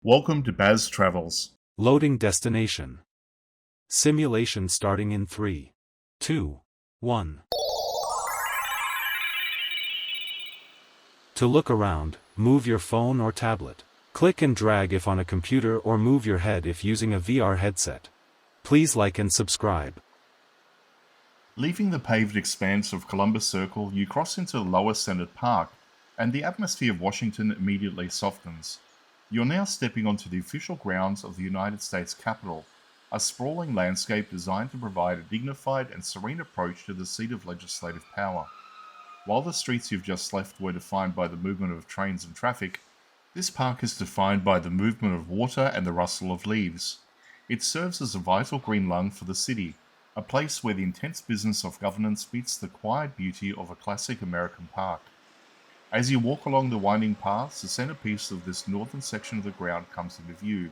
Welcome to Baz Travels. Loading destination. Simulation starting in 3, 2, 1. To look around, move your phone or tablet. Click and drag if on a computer or move your head if using a VR headset. Please like and subscribe. Leaving the paved expanse of Columbus Circle, you cross into the lower Senate Park, and the atmosphere of Washington immediately softens. You're now stepping onto the official grounds of the United States Capitol, a sprawling landscape designed to provide a dignified and serene approach to the seat of legislative power. While the streets you've just left were defined by the movement of trains and traffic, this park is defined by the movement of water and the rustle of leaves. It serves as a vital green lung for the city, a place where the intense business of governance meets the quiet beauty of a classic American park. As you walk along the winding paths, the centerpiece of this northern section of the ground comes into view,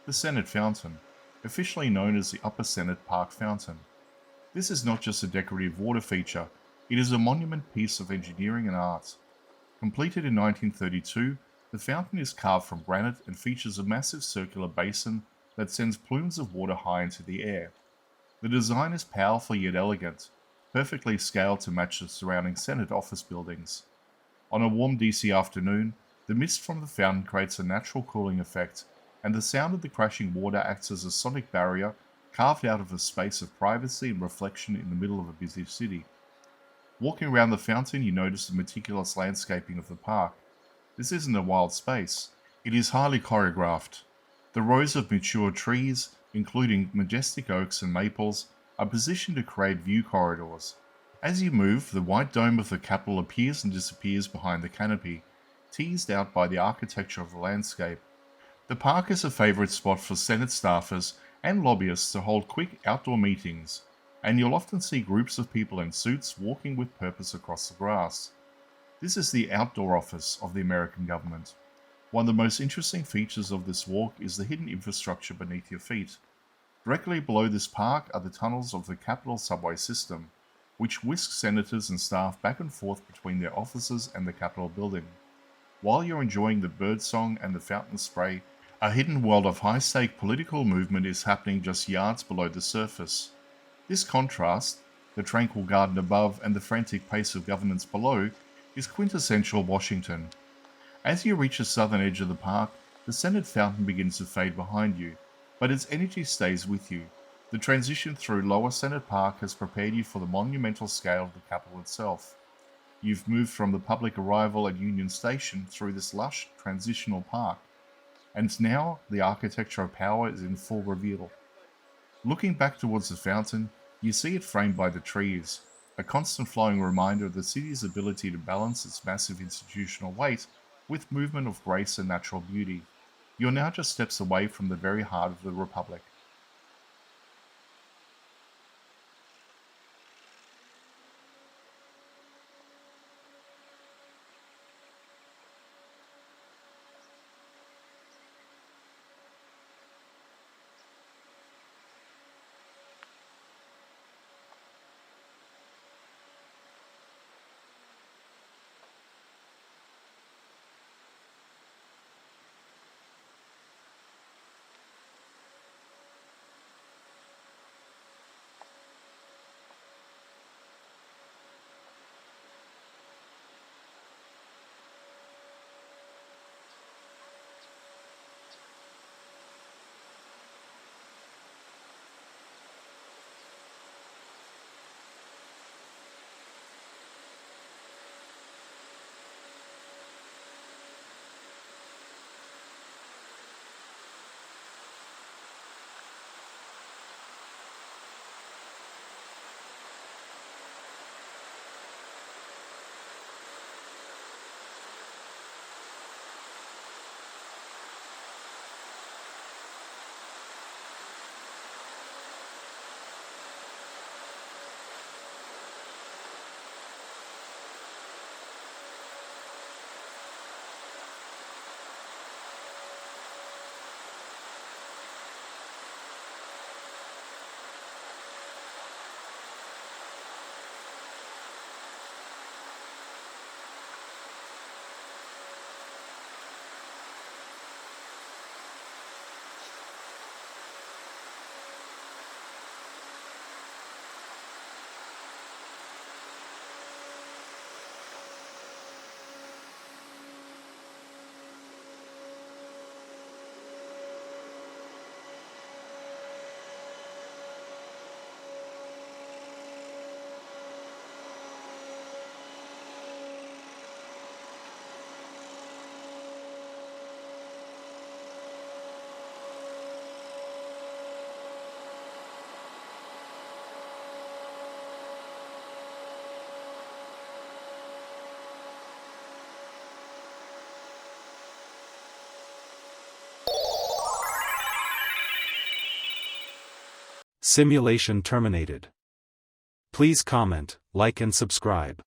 the Senate Fountain, officially known as the Upper Senate Park Fountain. This is not just a decorative water feature, it is a monument piece of engineering and art. Completed in 1932, the fountain is carved from granite and features a massive circular basin that sends plumes of water high into the air. The design is powerful yet elegant, perfectly scaled to match the surrounding Senate office buildings. On a warm DC afternoon, the mist from the fountain creates a natural cooling effect, and the sound of the crashing water acts as a sonic barrier carved out of a space of privacy and reflection in the middle of a busy city. Walking around the fountain, you notice the meticulous landscaping of the park. This isn't a wild space, it is highly choreographed. The rows of mature trees, including majestic oaks and maples, are positioned to create view corridors. As you move, the white dome of the Capitol appears and disappears behind the canopy, teased out by the architecture of the landscape. The park is a favorite spot for Senate staffers and lobbyists to hold quick outdoor meetings, and you'll often see groups of people in suits walking with purpose across the grass. This is the outdoor office of the American government. One of the most interesting features of this walk is the hidden infrastructure beneath your feet. Directly below this park are the tunnels of the Capitol subway system, which whisk senators and staff back and forth between their offices and the Capitol building. While you're enjoying the birdsong and the fountain spray, a hidden world of high-stake political movement is happening just yards below the surface. This contrast, the tranquil garden above and the frantic pace of governance below, is quintessential Washington. As you reach the southern edge of the park, the Senate fountain begins to fade behind you, but its energy stays with you. The transition through Lower Senate Park has prepared you for the monumental scale of the Capitol itself. You've moved from the public arrival at Union Station through this lush, transitional park, and now the architecture of power is in full reveal. Looking back towards the fountain, you see it framed by the trees, a constant flowing reminder of the city's ability to balance its massive institutional weight with movement of grace and natural beauty. You're now just steps away from the very heart of the Republic. Simulation terminated. Please comment, like and subscribe.